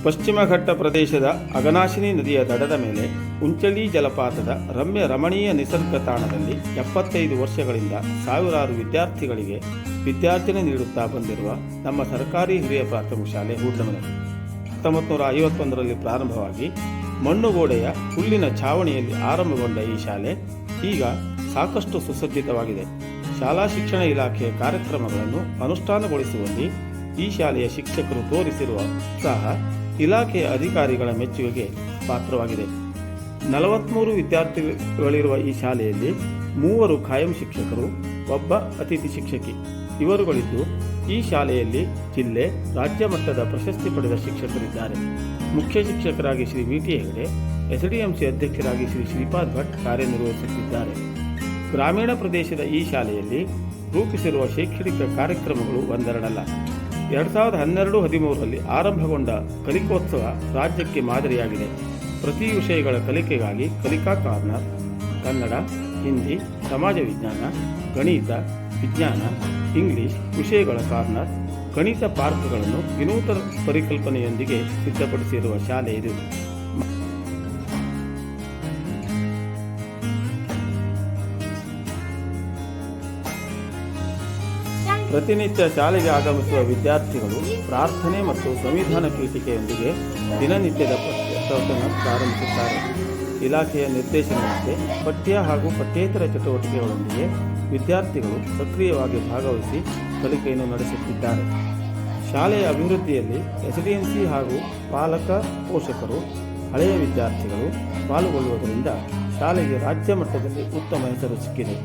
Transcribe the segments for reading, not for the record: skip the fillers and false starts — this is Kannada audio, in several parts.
ಪಶ್ಚಿಮ ಘಟ್ಟ ಪ್ರದೇಶದ ಅಘನಾಶಿನಿ ನದಿಯ ದಡದ ಮೇಲೆ ಉಂಚಳಿ ಜಲಪಾತದ ರಮಣೀಯ ನಿಸರ್ಗ ತಾಣದಲ್ಲಿ 75 ವರ್ಷಗಳಿಂದ ಸಾವಿರಾರು ವಿದ್ಯಾರ್ಥಿಗಳಿಗೆ ವಿದ್ಯಾರ್ಜನೆ ನೀಡುತ್ತಾ ಬಂದಿರುವ ನಮ್ಮ ಸರ್ಕಾರಿ ಹಿರಿಯ ಪ್ರಾಥಮಿಕ ಶಾಲೆ ಹೂಡ್ಲಮನೆ 1951ರಲ್ಲಿ ಪ್ರಾರಂಭವಾಗಿ ಮಣ್ಣುಗೋಡೆಯ ಹುಲ್ಲಿನ ಛಾವಣಿಯಲ್ಲಿ ಆರಂಭಗೊಂಡ ಈ ಶಾಲೆ ಈಗ ಸಾಕಷ್ಟು ಸುಸಜ್ಜಿತವಾಗಿದೆ. ಶಾಲಾ ಶಿಕ್ಷಣ ಇಲಾಖೆಯ ಕಾರ್ಯಕ್ರಮಗಳನ್ನು ಅನುಷ್ಠಾನಗೊಳಿಸುವಲ್ಲಿ ಈ ಶಾಲೆಯ ಶಿಕ್ಷಕರು ತೋರಿಸಿರುವ ಉತ್ಸಾಹ ಇಲಾಖೆಯ ಅಧಿಕಾರಿಗಳ ಮೆಚ್ಚುಗೆಗೆ ಪಾತ್ರವಾಗಿದೆ. 43 ವಿದ್ಯಾರ್ಥಿಗಳಿರುವ ಈ ಶಾಲೆಯಲ್ಲಿ 3 ಖಾಯಂ ಶಿಕ್ಷಕರು, ಒಬ್ಬ ಅತಿಥಿ ಶಿಕ್ಷಕಿ ಇವರುಗಳಿದ್ದು ಈ ಶಾಲೆಯಲ್ಲಿ ಜಿಲ್ಲೆ, ರಾಜ್ಯ ಮಟ್ಟದ ಪ್ರಶಸ್ತಿ ಪಡೆದ ಶಿಕ್ಷಕರಿದ್ದಾರೆ. ಮುಖ್ಯ ಶಿಕ್ಷಕರಾಗಿ Shri V T Hegde, SDMC ಅಧ್ಯಕ್ಷರಾಗಿ ಶ್ರೀ ಶ್ರೀಪಾದ್ ಭಟ್ ಕಾರ್ಯನಿರ್ವಹಿಸುತ್ತಿದ್ದಾರೆ. ಗ್ರಾಮೀಣ ಪ್ರದೇಶದ ಈ ಶಾಲೆಯಲ್ಲಿ ರೂಪಿಸಿರುವ ಶೈಕ್ಷಣಿಕ ಕಾರ್ಯಕ್ರಮಗಳು ಒಂದೆರಡಲ್ಲ. 2012-13ರಲ್ಲಿ ಆರಂಭಗೊಂಡ ಕಲಿಕೋತ್ಸವ ರಾಜ್ಯಕ್ಕೆ ಮಾದರಿಯಾಗಿದೆ. ಪ್ರತಿ ವಿಷಯಗಳ ಕಲಿಕೆಗಾಗಿ ಕಲಿಕಾ ಕಾರ್ನರ್, ಕನ್ನಡ, ಹಿಂದಿ, ಸಮಾಜ ವಿಜ್ಞಾನ, ಗಣಿತ, ವಿಜ್ಞಾನ, ಇಂಗ್ಲಿಷ್ ವಿಷಯಗಳ ಕಾರ್ನರ್, ಗಣಿತ ಪಾರ್ಕ್ಗಳನ್ನು ವಿನೂತನ ಪರಿಕಲ್ಪನೆಯೊಂದಿಗೆ ಸಿದ್ಧಪಡಿಸಿರುವ ಶಾಲೆ ಇದು. ಪ್ರತಿನಿತ್ಯ ಶಾಲೆಗೆ ಆಗಮಿಸುವ ವಿದ್ಯಾರ್ಥಿಗಳು ಪ್ರಾರ್ಥನೆ ಮತ್ತು ಸಂವಿಧಾನ ಪೀಠಿಕೆಯೊಂದಿಗೆ ದಿನನಿತ್ಯದ ಪಠ್ಯಕ್ರಮ ಪ್ರಾರಂಭಿಸುತ್ತಾರೆ. ಇಲಾಖೆಯ ನಿರ್ದೇಶನದಂತೆ ಪಠ್ಯ ಹಾಗೂ ಪಠ್ಯೇತರ ಚಟುವಟಿಕೆಗಳೊಂದಿಗೆ ವಿದ್ಯಾರ್ಥಿಗಳು ಸಕ್ರಿಯವಾಗಿ ಭಾಗವಹಿಸಿ ಕಲಿಕೆಯನ್ನು ನಡೆಸುತ್ತಿದ್ದಾರೆ. ಶಾಲೆಯ ಅಭಿವೃದ್ಧಿಯಲ್ಲಿ ಎಸ್ಡಿಎಂಸಿ ಹಾಗೂ ಪಾಲಕ ಪೋಷಕರು, ಹಳೆಯ ವಿದ್ಯಾರ್ಥಿಗಳು ಪಾಲ್ಗೊಳ್ಳುವುದರಿಂದ ಶಾಲೆಗೆ ರಾಜ್ಯ ಮಟ್ಟದಲ್ಲಿ ಉತ್ತಮ ಹೆಸರು ಸಿಕ್ಕಿದೆ.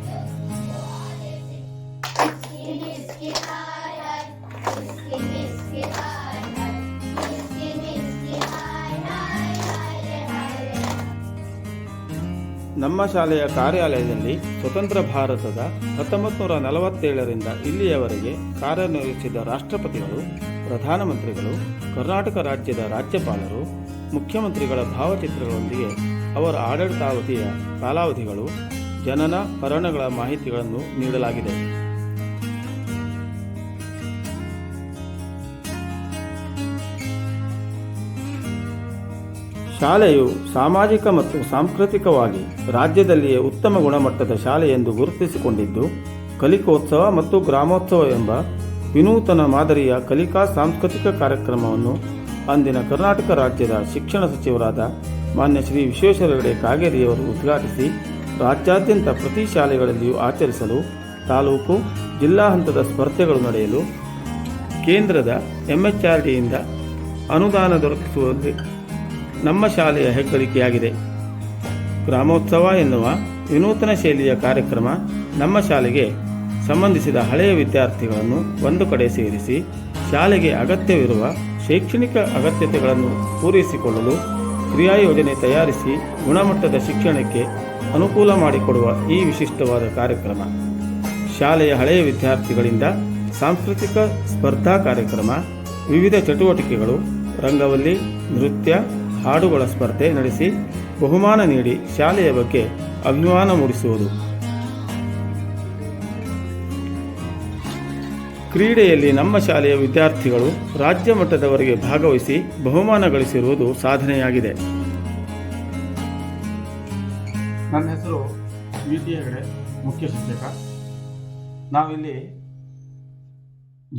ನಮ್ಮ ಶಾಲೆಯ ಕಾರ್ಯಾಲಯದಲ್ಲಿ ಸ್ವತಂತ್ರ ಭಾರತದ 1947ರಿಂದ ಇಲ್ಲಿಯವರೆಗೆ ಕಾರ್ಯನಿರ್ವಹಿಸಿದ ರಾಷ್ಟ್ರಪತಿಗಳು, ಪ್ರಧಾನಮಂತ್ರಿಗಳು, ಕರ್ನಾಟಕ ರಾಜ್ಯದ ರಾಜ್ಯಪಾಲರು, ಮುಖ್ಯಮಂತ್ರಿಗಳ ಭಾವಚಿತ್ರಗಳೊಂದಿಗೆ ಅವರ ಆಡಳಿತಾವಧಿಯ ಕಾಲಾವಧಿಗಳು, ಜನನ ಮರಣಗಳ ಮಾಹಿತಿಗಳನ್ನು ನೀಡಲಾಗಿದೆ. ಶಾಲೆಯು ಸಾಮಾಜಿಕ ಮತ್ತು ಸಾಂಸ್ಕೃತಿಕವಾಗಿ ರಾಜ್ಯದಲ್ಲಿಯೇ ಉತ್ತಮ ಗುಣಮಟ್ಟದ ಶಾಲೆ ಎಂದು ಗುರುತಿಸಿಕೊಂಡಿದ್ದು, ಕಲಿಕೋತ್ಸವ ಮತ್ತು ಗ್ರಾಮೋತ್ಸವ ಎಂಬ ವಿನೂತನ ಮಾದರಿಯ ಕಲಿಕಾ ಸಾಂಸ್ಕೃತಿಕ ಕಾರ್ಯಕ್ರಮವನ್ನು ಅಂದಿನ ಕರ್ನಾಟಕ ರಾಜ್ಯದ ಶಿಕ್ಷಣ ಸಚಿವರಾದ ಮಾನ್ಯ ಶ್ರೀ ವಿಶ್ವೇಶ್ವರ ಹೆಗಡೆ ಕಾಗೇರಿಯವರು ಉದ್ಘಾಟಿಸಿ ರಾಜ್ಯಾದ್ಯಂತ ಪ್ರತಿ ಶಾಲೆಗಳಲ್ಲಿಯೂ ಆಚರಿಸಲು ತಾಲೂಕು, ಜಿಲ್ಲಾ ಹಂತದ ಸ್ಪರ್ಧೆಗಳು ನಡೆಯಲು ಕೇಂದ್ರದ MHRDಯಿಂದ ಅನುದಾನ ದೊರಕಿಸುವಲ್ಲಿ ನಮ್ಮ ಶಾಲೆಯ ಹೆಗ್ಗಳಿಕೆಯಾಗಿದೆ. ಗ್ರಾಮೋತ್ಸವ ಎನ್ನುವ ವಿನೂತನ ಶೈಲಿಯ ಕಾರ್ಯಕ್ರಮ ನಮ್ಮ ಶಾಲೆಗೆ ಸಂಬಂಧಿಸಿದ ಹಳೆಯ ವಿದ್ಯಾರ್ಥಿಗಳನ್ನು ಒಂದು ಕಡೆ ಸೇರಿಸಿ ಶಾಲೆಗೆ ಅಗತ್ಯವಿರುವ ಶೈಕ್ಷಣಿಕ ಅಗತ್ಯತೆಗಳನ್ನು ಪೂರೈಸಿಕೊಳ್ಳಲು ಕ್ರಿಯಾಯೋಜನೆ ತಯಾರಿಸಿ ಗುಣಮಟ್ಟದ ಶಿಕ್ಷಣಕ್ಕೆ ಅನುಕೂಲ ಮಾಡಿಕೊಡುವ ಈ ವಿಶಿಷ್ಟವಾದ ಕಾರ್ಯಕ್ರಮ. ಶಾಲೆಯ ಹಳೆಯ ವಿದ್ಯಾರ್ಥಿಗಳಿಂದ ಸಾಂಸ್ಕೃತಿಕ ಸ್ಪರ್ಧಾ ಕಾರ್ಯಕ್ರಮ, ವಿವಿಧ ಚಟುವಟಿಕೆಗಳು, ರಂಗವಲ್ಲಿ, ನೃತ್ಯ, ಹಾಡುಗಳ ಸ್ಪರ್ಧೆ ನಡೆಸಿ ಬಹುಮಾನ ನೀಡಿ ಶಾಲೆಯ ಬಗ್ಗೆ ಅಭಿಮಾನ ಮೂಡಿಸುವುದು. ಕ್ರೀಡೆಯಲ್ಲಿ ನಮ್ಮ ಶಾಲೆಯ ವಿದ್ಯಾರ್ಥಿಗಳು ರಾಜ್ಯ ಮಟ್ಟದವರೆಗೆ ಭಾಗವಹಿಸಿ ಬಹುಮಾನ ಗಳಿಸಿರುವುದು ಸಾಧನೆಯಾಗಿದೆ. ನನ್ನ ಹೆಸರು ವಿ ಟಿ ಹೆಗಡೆ, ಮುಖ್ಯ ಶಿಕ್ಷಕ. ನಾವಿಲ್ಲಿ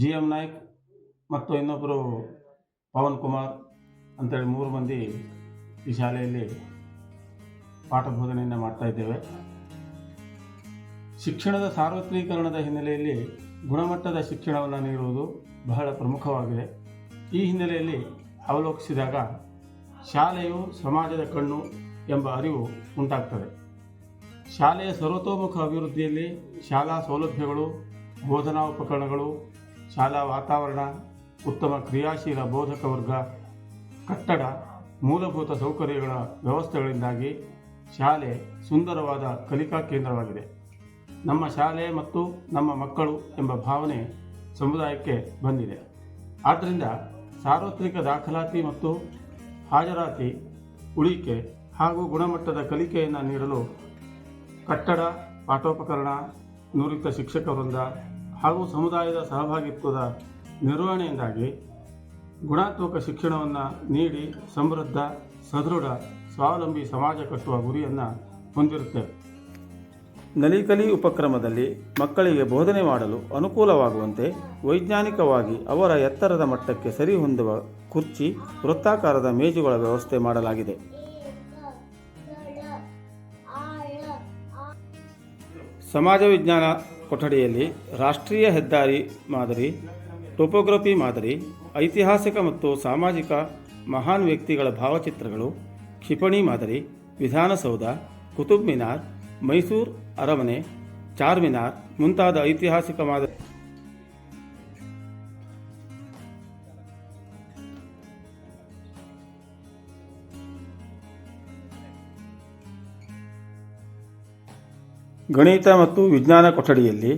GM ನಾಯ್ಕ್ ಮತ್ತು ಇನ್ನೊಬ್ಬರು ಪವನ್ ಕುಮಾರ್ ಅಂತೇಳಿ 3 ಮಂದಿ ಈ ಶಾಲೆಯಲ್ಲಿ ಪಾಠ ಬೋಧನೆಯನ್ನು ಮಾಡ್ತಾ ಇದ್ದೇವೆ. ಶಿಕ್ಷಣದ ಸಾರ್ವತ್ರೀಕರಣದ ಹಿನ್ನೆಲೆಯಲ್ಲಿ ಗುಣಮಟ್ಟದ ಶಿಕ್ಷಣವನ್ನು ನೀಡುವುದು ಬಹಳ ಪ್ರಮುಖವಾಗಿದೆ. ಈ ಹಿನ್ನೆಲೆಯಲ್ಲಿ ಅವಲೋಕಿಸಿದಾಗ ಶಾಲೆಯು ಸಮಾಜದ ಕಣ್ಣು ಎಂಬ ಅರಿವು ಉಂಟಾಗ್ತದೆ. ಶಾಲೆಯ ಸರ್ವತೋಮುಖ ಅಭಿವೃದ್ಧಿಯಲ್ಲಿ ಶಾಲಾ ಸೌಲಭ್ಯಗಳು, ಬೋಧನಾ ಉಪಕರಣಗಳು, ಶಾಲಾ ವಾತಾವರಣ, ಉತ್ತಮ ಕ್ರಿಯಾಶೀಲ ಬೋಧಕ ವರ್ಗ, ಕಟ್ಟಡ, ಮೂಲಭೂತ ಸೌಕರ್ಯಗಳ ವ್ಯವಸ್ಥೆಗಳಿಂದಾಗಿ ಶಾಲೆ ಸುಂದರವಾದ ಕಲಿಕಾ ಕೇಂದ್ರವಾಗಿದೆ. ನಮ್ಮ ಶಾಲೆ ಮತ್ತು ನಮ್ಮ ಮಕ್ಕಳು ಎಂಬ ಭಾವನೆ ಸಮುದಾಯಕ್ಕೆ ಬಂದಿದೆ. ಆದ್ದರಿಂದ ಸಾರ್ವತ್ರಿಕ ದಾಖಲಾತಿ ಮತ್ತು ಹಾಜರಾತಿ, ಉಳಿಕೆ ಹಾಗೂ ಗುಣಮಟ್ಟದ ಕಲಿಕೆಯನ್ನು ನೀಡಲು ಕಟ್ಟಡ, ಪಾಠೋಪಕರಣ, ನುರಿತ ಶಿಕ್ಷಕ ವೃಂದ ಹಾಗೂ ಸಮುದಾಯದ ಸಹಭಾಗಿತ್ವದ ನಿರ್ವಹಣೆಯಿಂದಾಗಿ ಗುಣಾತ್ಮಕ ಶಿಕ್ಷಣವನ್ನು ನೀಡಿ ಸಮೃದ್ಧ, ಸದೃಢ, ಸ್ವಾವಲಂಬಿ ಸಮಾಜ ಕಟ್ಟುವ ಗುರಿಯನ್ನು ಹೊಂದಿರುತ್ತೇವೆ. ನಲಿಕಲಿ ಉಪಕ್ರಮದಲ್ಲಿ ಮಕ್ಕಳಿಗೆ ಬೋಧನೆ ಮಾಡಲು ಅನುಕೂಲವಾಗುವಂತೆ ವೈಜ್ಞಾನಿಕವಾಗಿ ಅವರ ಎತ್ತರದ ಮಟ್ಟಕ್ಕೆ ಸರಿ ಹೊಂದುವ ಕುರ್ಚಿ, ವೃತ್ತಾಕಾರದ ಮೇಜುಗಳ ವ್ಯವಸ್ಥೆ ಮಾಡಲಾಗಿದೆ. ಸಮಾಜ ವಿಜ್ಞಾನ ಕೊಠಡಿಯಲ್ಲಿ ರಾಷ್ಟ್ರೀಯ ಹೆದ್ದಾರಿ ಮಾದರಿ, ಟೋಪೋಗ್ರಫಿ ಮಾದರಿ, ಐತಿಹಾಸಿಕ ಮತ್ತು ಸಾಮಾಜಿಕ ಮಹಾನ್ ವ್ಯಕ್ತಿಗಳ ಭಾವಚಿತ್ರಗಳು, ಕ್ಷಿಪಣಿ ಮಾದರಿ, ವಿಧಾನಸೌಧ, ಕುತುಬ್ ಮಿನಾರ್, ಮೈಸೂರು ಅರಮನೆ, ಚಾರ್ಮಿನಾರ್ ಮುಂತಾದ ಐತಿಹಾಸಿಕ ಮಾದರಿ ಗಣಿತ ಮತ್ತು ವಿಜ್ಞಾನ ಕೊಠಡಿಯಲ್ಲಿ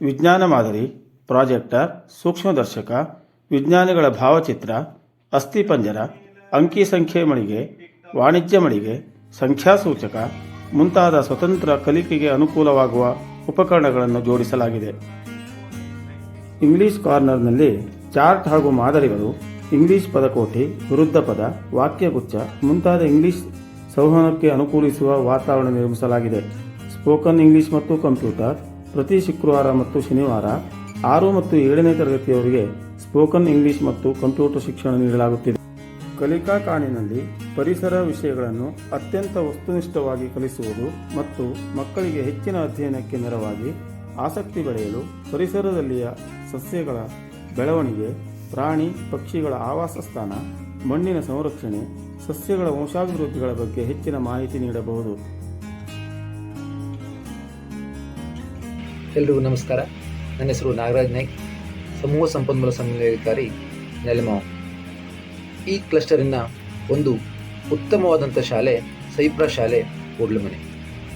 ವಿಜ್ಞಾನ ಮಾದರಿ, ಪ್ರಾಜೆಕ್ಟರ್, ಸೂಕ್ಷ್ಮದರ್ಶಕ, ವಿಜ್ಞಾನಿಗಳ ಭಾವಚಿತ್ರ, ಅಸ್ಥಿಪಂಜರ, ಅಂಕಿ ಸಂಖ್ಯೆ ಮಳಿಗೆ, ವಾಣಿಜ್ಯ ಮಳಿಗೆ, ಸಂಖ್ಯಾಸೂಚಕ ಮುಂತಾದ ಸ್ವತಂತ್ರ ಕಲಿಕೆಗೆ ಅನುಕೂಲವಾಗುವ ಉಪಕರಣಗಳನ್ನು ಜೋಡಿಸಲಾಗಿದೆ. ಇಂಗ್ಲಿಷ್ ಕಾರ್ನರ್ನಲ್ಲಿ ಚಾರ್ಟ್ ಹಾಗೂ ಮಾದರಿಗಳು, ಇಂಗ್ಲಿಷ್ ಪದಕೋಟಿ, ವಿರುದ್ಧ ಪದ, ವಾಕ್ಯಗುಚ್ಛ ಮುಂತಾದ ಇಂಗ್ಲಿಷ್ ಸಂವಹನಕ್ಕೆ ಅನುಕೂಲಿಸುವ ವಾತಾವರಣ ನಿರ್ಮಿಸಲಾಗಿದೆ. ಸ್ಪೋಕನ್ ಇಂಗ್ಲಿಷ್ ಮತ್ತು ಕಂಪ್ಯೂಟರ್ ಪ್ರತಿ ಶುಕ್ರವಾರ ಮತ್ತು ಶನಿವಾರ 6 ಮತ್ತು 7ನೇ ತರಗತಿಯವರಿಗೆ ಸ್ಪೋಕನ್ ಇಂಗ್ಲಿಷ್ ಮತ್ತು ಕಂಪ್ಯೂಟರ್ ಶಿಕ್ಷಣ ನೀಡಲಾಗುತ್ತಿದೆ. ಕಲಿಕಾ ಕಾಣಿನಲ್ಲಿ ಪರಿಸರ ವಿಷಯಗಳನ್ನು ಅತ್ಯಂತ ವಸ್ತುನಿಷ್ಠವಾಗಿ ಕಲಿಸುವುದು ಮತ್ತು ಮಕ್ಕಳಿಗೆ ಹೆಚ್ಚಿನ ಅಧ್ಯಯನಕ್ಕೆ ನೆರವಾಗಿ ಆಸಕ್ತಿ ಬೆಳೆಯಲು ಪರಿಸರದಲ್ಲಿಯ ಸಸ್ಯಗಳ ಬೆಳವಣಿಗೆ, ಪ್ರಾಣಿ ಪಕ್ಷಿಗಳ ಆವಾಸ ಸ್ಥಾನ, ಮಣ್ಣಿನ ಸಂರಕ್ಷಣೆ, ಸಸ್ಯಗಳ ವಂಶಾಭಿವೃದ್ಧಿಗಳ ಬಗ್ಗೆ ಹೆಚ್ಚಿನ ಮಾಹಿತಿ ನೀಡಬಹುದು. ಎಲ್ರಿಗೂ ನಮಸ್ಕಾರ. ನನ್ನ ಹೆಸರು ನಾಗರಾಜ್ ನಾಯ್ಕ್, ಸಮೂಹ ಸಂಪನ್ಮೂಲ ಸಮನ್ವಯಾಧಿಕಾರಿ, ನೆಲಮಾವು. ಈ ಕ್ಲಸ್ಟರಿನ ಒಂದು ಉತ್ತಮವಾದಂಥ ಶಾಲೆ ಸೈಪ್ರ ಶಾಲೆ ಕೂಡ್ಲುಮನೆ.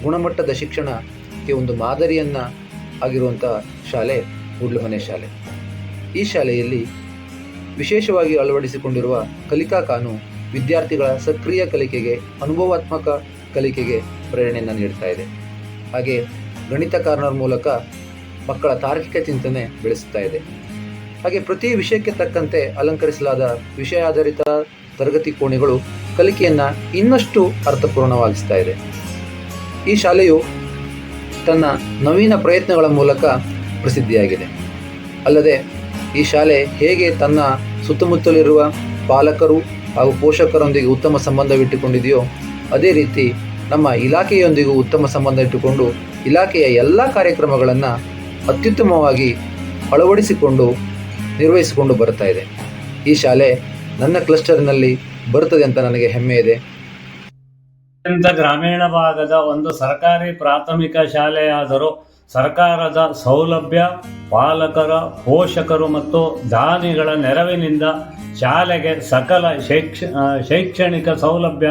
ಗುಣಮಟ್ಟದ ಶಿಕ್ಷಣಕ್ಕೆ ಒಂದು ಮಾದರಿಯನ್ನು ಆಗಿರುವಂಥ ಶಾಲೆ ಕೂಡ್ಲುಮನೆ ಶಾಲೆ. ಈ ಶಾಲೆಯಲ್ಲಿ ವಿಶೇಷವಾಗಿ ಅಳವಡಿಸಿಕೊಂಡಿರುವ ಕಲಿಕಾ ಕಾನು ವಿದ್ಯಾರ್ಥಿಗಳ ಸಕ್ರಿಯ ಕಲಿಕೆಗೆ, ಅನುಭವಾತ್ಮಕ ಕಲಿಕೆಗೆ ಪ್ರೇರಣೆಯನ್ನು ನೀಡ್ತಾ ಇದೆ. ಹಾಗೆ ಗಣಿತ ಕಾರ್ನರ್ ಮೂಲಕ ಮಕ್ಕಳ ತಾರ್ಕಿಕ ಚಿಂತನೆ ಬೆಳೆಸುತ್ತಾ ಇದೆ. ಹಾಗೆ ಪ್ರತಿ ವಿಷಯಕ್ಕೆ ತಕ್ಕಂತೆ ಅಲಂಕರಿಸಲಾದ ವಿಷಯ ಆಧಾರಿತ ತರಗತಿ ಕೋಣೆಗಳು ಕಲಿಕೆಯನ್ನು ಇನ್ನಷ್ಟು ಅರ್ಥಪೂರ್ಣವಾಗಿಸ್ತಾ ಇದೆ. ಈ ಶಾಲೆಯು ತನ್ನ ನವೀನ ಪ್ರಯತ್ನಗಳ ಮೂಲಕ ಪ್ರಸಿದ್ಧಿಯಾಗಿದೆ. ಅಲ್ಲದೆ ಈ ಶಾಲೆ ಹೇಗೆ ತನ್ನ ಸುತ್ತಮುತ್ತಲಿರುವ ಪಾಲಕರು ಹಾಗೂ ಪೋಷಕರೊಂದಿಗೆ ಉತ್ತಮ ಸಂಬಂಧವಿಟ್ಟುಕೊಂಡಿದೆಯೋ ಅದೇ ರೀತಿ ನಮ್ಮ ಇಲಾಖೆಯೊಂದಿಗೂ ಉತ್ತಮ ಸಂಬಂಧ ಇಟ್ಟುಕೊಂಡು ಇಲಾಖೆಯ ಎಲ್ಲ ಕಾರ್ಯಕ್ರಮಗಳನ್ನು ಅತ್ಯುತ್ತಮವಾಗಿ ಅಳವಡಿಸಿಕೊಂಡು ನಿರ್ವಹಿಸಿಕೊಂಡು ಬರ್ತಾ ಇದೆ. ಈ ಶಾಲೆ ನನ್ನ ಕ್ಲಸ್ಟರ್ನಲ್ಲಿ ಬರುತ್ತದೆ ಅಂತ ನನಗೆ ಹೆಮ್ಮೆ ಇದೆ. ಗ್ರಾಮೀಣ ಭಾಗದ ಒಂದು ಸರ್ಕಾರಿ ಪ್ರಾಥಮಿಕ ಶಾಲೆಯಾದರೂ ಸರ್ಕಾರದ ಸೌಲಭ್ಯ, ಪಾಲಕರ, ಪೋಷಕರು ಮತ್ತು ದಾನಿಗಳ ನೆರವಿನಿಂದ ಶಾಲೆಗೆ ಸಕಲ ಶೈಕ್ಷಣಿಕ ಸೌಲಭ್ಯ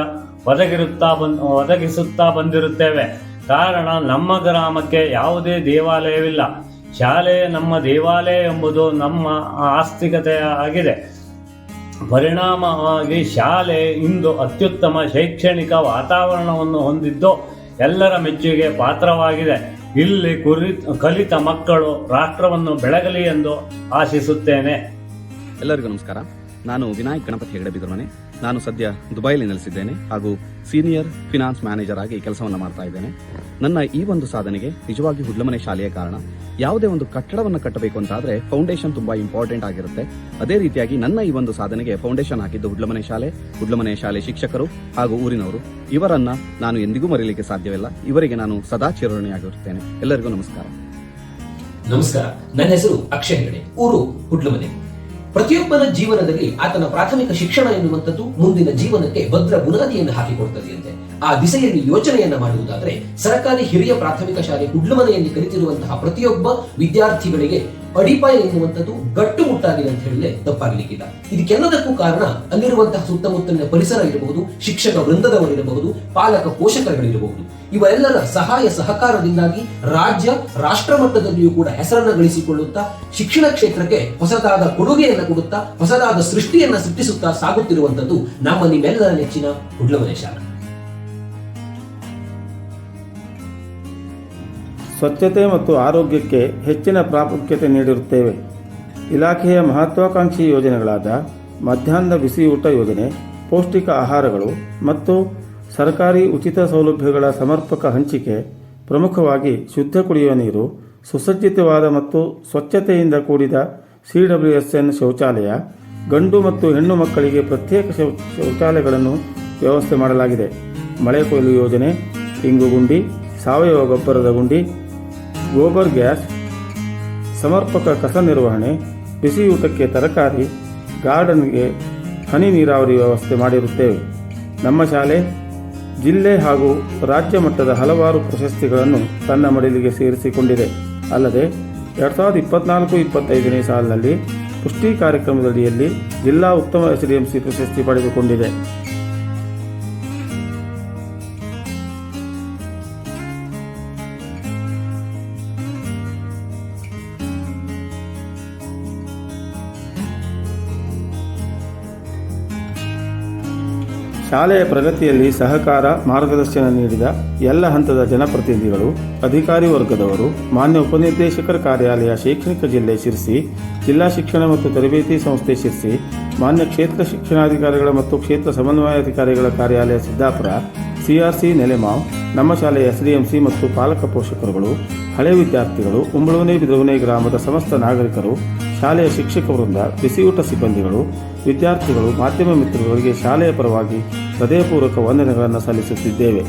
ಒದಗಿಸುತ್ತಾ ಬಂದಿರುತ್ತೇವೆ. ಕಾರಣ ನಮ್ಮ ಗ್ರಾಮಕ್ಕೆ ಯಾವುದೇ ದೇವಾಲಯವಿಲ್ಲ. ಶಾಲೆ ನಮ್ಮ ದೇವಾಲಯ ಎಂಬುದು ನಮ್ಮ ಆಸ್ತಿಕತೆ ಆಗಿದೆ. ಪರಿಣಾಮವಾಗಿ ಶಾಲೆ ಇಂದು ಅತ್ಯುತ್ತಮ ಶೈಕ್ಷಣಿಕ ವಾತಾವರಣವನ್ನು ಹೊಂದಿದ್ದು ಎಲ್ಲರ ಮೆಚ್ಚುಗೆಗೆ ಪಾತ್ರವಾಗಿದೆ. ಇಲ್ಲಿ ಕಲಿತ ಮಕ್ಕಳು ರಾಷ್ಟ್ರವನ್ನು ಬೆಳಗಲಿ ಎಂದು ಆಶಿಸುತ್ತೇನೆ. ಎಲ್ಲರಿಗೂ ನಮಸ್ಕಾರ. ನಾನು ವಿನಾಯಕ್ ಗಣಪತಿ ಹೆಗಡೆ ಬಿದರ್ಮನೆ. ನಾನು ಸದ್ಯ ದುಬೈಲಿ ನೆಲೆಸಿದ್ದೇನೆ ಹಾಗೂ ಸೀನಿಯರ್ ಫಿನಾನ್ಸ್ ಮ್ಯಾನೇಜರ್ ಆಗಿ ಕೆಲಸವನ್ನು ಮಾಡ್ತಾ ಇದ್ದೇನೆ. ನನ್ನ ಈ ಒಂದು ಸಾಧನೆಗೆ ನಿಜವಾಗಿ ಹುಡ್ಲಮನೆ ಶಾಲೆಯ ಕಾರಣ. ಯಾವುದೇ ಒಂದು ಕಟ್ಟಡವನ್ನು ಕಟ್ಟಬೇಕು ಅಂತಾದ್ರೆ ಫೌಂಡೇಶನ್ ತುಂಬಾ ಇಂಪಾರ್ಟೆಂಟ್ ಆಗಿರುತ್ತೆ. ಅದೇ ರೀತಿಯಾಗಿ ನನ್ನ ಈ ಒಂದು ಸಾಧನೆಗೆ ಫೌಂಡೇಶನ್ ಹಾಕಿದ್ದು ಹುಡ್ಲಮನೆ ಶಾಲೆ ಶಿಕ್ಷಕರು ಹಾಗೂ ಊರಿನವರು. ಇವರನ್ನ ನಾನು ಎಂದಿಗೂ ಮರೆಯಲಿಕ್ಕೆ ಸಾಧ್ಯವಿಲ್ಲ. ಇವರಿಗೆ ನಾನು ಸದಾ ಚಿರಋಣಿಯಾಗಿರುತ್ತೇನೆ. ಎಲ್ಲರಿಗೂ ನಮಸ್ಕಾರ. ನನ್ನ ಹೆಸರು ಅಕ್ಷಯ್ ಹೆಗಡೆ, ಊರು ಹುಡ್ಲಮನೆ. ಪ್ರತಿಯೊಬ್ಬನ ಜೀವನದಲ್ಲಿ ಆತನ ಪ್ರಾಥಮಿಕ ಶಿಕ್ಷಣ ಎನ್ನುವಂಥದ್ದು ಮುಂದಿನ ಜೀವನಕ್ಕೆ ಭದ್ರ ಬುನಾದಿಯನ್ನು ಹಾಕಿಕೊಡುತ್ತದೆಯಂತೆ. ಆ ದಿಸೆಯಲ್ಲಿ ಯೋಚನೆಯನ್ನ ಮಾಡುವುದಾದರೆ ಸರ್ಕಾರಿ ಹಿರಿಯ ಪ್ರಾಥಮಿಕ ಶಾಲೆ ಹುಡ್ಲಮನೆಯಲ್ಲಿ ಕಲಿತಿರುವಂತಹ ಪ್ರತಿಯೊಬ್ಬ ವಿದ್ಯಾರ್ಥಿಗಳಿಗೆ ಅಡಿಪಾಯ ಎನ್ನುವಂಥದ್ದು ಗಟ್ಟುಮುಟ್ಟಾಗಿದೆ ಅಂತ ಹೇಳಿದ್ರೆ ತಪ್ಪಾಗಲಿಕ್ಕಿಲ್ಲ. ಇದಕ್ಕೆಲ್ಲದಕ್ಕೂ ಕಾರಣ ಅಲ್ಲಿರುವಂತಹ ಸುತ್ತಮುತ್ತಲಿನ ಪರಿಸರ ಇರಬಹುದು, ಶಿಕ್ಷಕ ವೃಂದದವರಿರಬಹುದು, ಪಾಲಕ ಪೋಷಕರುಗಳಿರಬಹುದು. ಇವರೆಲ್ಲರ ಸಹಾಯ ಸಹಕಾರದಿಂದಾಗಿ ರಾಜ್ಯ ರಾಷ್ಟ್ರ ಮಟ್ಟದಲ್ಲಿಯೂ ಕೂಡ ಹೆಸರನ್ನು ಗಳಿಸಿಕೊಳ್ಳುತ್ತಾ ಶಿಕ್ಷಣ ಕ್ಷೇತ್ರಕ್ಕೆ ಹೊಸದಾದ ಕೊಡುಗೆಯನ್ನು ಕೊಡುತ್ತಾ ಹೊಸದಾದ ಸೃಷ್ಟಿಯನ್ನ ಸೃಷ್ಟಿಸುತ್ತಾ ಸಾಗುತ್ತಿರುವಂತದ್ದು ನಮ್ಮ ನಿಮ್ಮೆಲ್ಲರ ನೆಚ್ಚಿನ ಹುಡ್ಲಮನೆ ಶಾಲೆ. ಸ್ವಚ್ಛತೆ ಮತ್ತು ಆರೋಗ್ಯಕ್ಕೆ ಹೆಚ್ಚಿನ ಪ್ರಾಮುಖ್ಯತೆ ನೀಡಿರುತ್ತೇವೆ. ಇಲಾಖೆಯ ಮಹತ್ವಾಕಾಂಕ್ಷಿ ಯೋಜನೆಗಳಾದ ಮಧ್ಯಾಹ್ನದ ಬಿಸಿಯೂಟ ಯೋಜನೆ, ಪೌಷ್ಟಿಕ ಆಹಾರಗಳು ಮತ್ತು ಸರ್ಕಾರಿ ಉಚಿತ ಸೌಲಭ್ಯಗಳ ಸಮರ್ಪಕ ಹಂಚಿಕೆ, ಪ್ರಮುಖವಾಗಿ ಶುದ್ಧ ಕುಡಿಯುವ ನೀರು, ಸುಸಜ್ಜಿತವಾದ ಮತ್ತು ಸ್ವಚ್ಛತೆಯಿಂದ ಕೂಡಿದ CWSN ಶೌಚಾಲಯ, ಗಂಡು ಮತ್ತು ಹೆಣ್ಣು ಮಕ್ಕಳಿಗೆ ಪ್ರತ್ಯೇಕ ಶೌಚಾಲಯಗಳನ್ನು ವ್ಯವಸ್ಥೆ ಮಾಡಲಾಗಿದೆ. ಮಳೆ ಕೊಯ್ಲು ಯೋಜನೆ, ಇಂಗು ಗುಂಡಿ, ಸಾವಯವ ಗೊಬ್ಬರದ ಗುಂಡಿ, ಗೋಬರ್ ಗ್ಯಾಸ್, ಸಮರ್ಪಕ ಕಸ ನಿರ್ವಹಣೆ, ಬಿಸಿಯೂಟಕ್ಕೆ ತರಕಾರಿ, ಗಾರ್ಡನ್ಗೆ ಹನಿ ನೀರಾವರಿ ವ್ಯವಸ್ಥೆ ಮಾಡಿರುತ್ತೇವೆ. ನಮ್ಮ ಶಾಲೆ ಜಿಲ್ಲೆ ಹಾಗೂ ರಾಜ್ಯ ಮಟ್ಟದ ಹಲವಾರು ಪ್ರಶಸ್ತಿಗಳನ್ನು ತನ್ನ ಮಡಿಲಿಗೆ ಸೇರಿಸಿಕೊಂಡಿದೆ. ಅಲ್ಲದೆ 2024-25ನೇ ಸಾಲಿನಲ್ಲಿ ಪುಷ್ಟಿ ಕಾರ್ಯಕ್ರಮದಡಿಯಲ್ಲಿ ಜಿಲ್ಲಾ ಉತ್ತಮ SDMC ಪ್ರಶಸ್ತಿ ಪಡೆದುಕೊಂಡಿದೆ. ಶಾಲೆಯ ಪ್ರಗತಿಯಲ್ಲಿ ಸಹಕಾರ ಮಾರ್ಗದರ್ಶನ ನೀಡಿದ ಎಲ್ಲ ಹಂತದ ಜನಪ್ರತಿನಿಧಿಗಳು, ಅಧಿಕಾರಿ ವರ್ಗದವರು, ಮಾನ್ಯ ಉಪನಿರ್ದೇಶಕರ ಕಾರ್ಯಾಲಯ ಶೈಕ್ಷಣಿಕ ಜಿಲ್ಲೆ ಶಿರ್ಸಿ, ಜಿಲ್ಲಾ ಶಿಕ್ಷಣ ಮತ್ತು ತರಬೇತಿ ಸಂಸ್ಥೆ ಶಿರ್ಸಿ, ಮಾನ್ಯ ಕ್ಷೇತ್ರ ಶಿಕ್ಷಣಾಧಿಕಾರಿಗಳ ಮತ್ತು ಕ್ಷೇತ್ರ ಸಮನ್ವಯಾಧಿಕಾರಿಗಳ ಕಾರ್ಯಾಲಯ ಸಿದ್ದಾಪುರ, CRC ನೆಲೆಮಾವ್, ನಮ್ಮ ಶಾಲೆಯ SDMC ಮತ್ತು ಪಾಲಕ ಪೋಷಕರುಗಳು, ಹಳೆ ವಿದ್ಯಾರ್ಥಿಗಳು, ಉಂಬಳವನೆ ಬಿದವನೆ ಗ್ರಾಮದ ಸಮಸ್ತ ನಾಗರಿಕರು, ಶಾಲೆಯ ಶಿಕ್ಷಕ ವೃಂದ, ಬಿಸಿಯೂಟ ಸಿಬ್ಬಂದಿಗಳು, ವಿದ್ಯಾರ್ಥಿಗಳು, ಮಾಧ್ಯಮ ಮಿತ್ರರಿಗೆ ಶಾಲೆಯ ಪರವಾಗಿ ಹೃದಯಪೂರ್ವಕ ವಂದನೆಗಳನ್ನು ಸಲ್ಲಿಸುತ್ತಿದ್ದೇವೆ.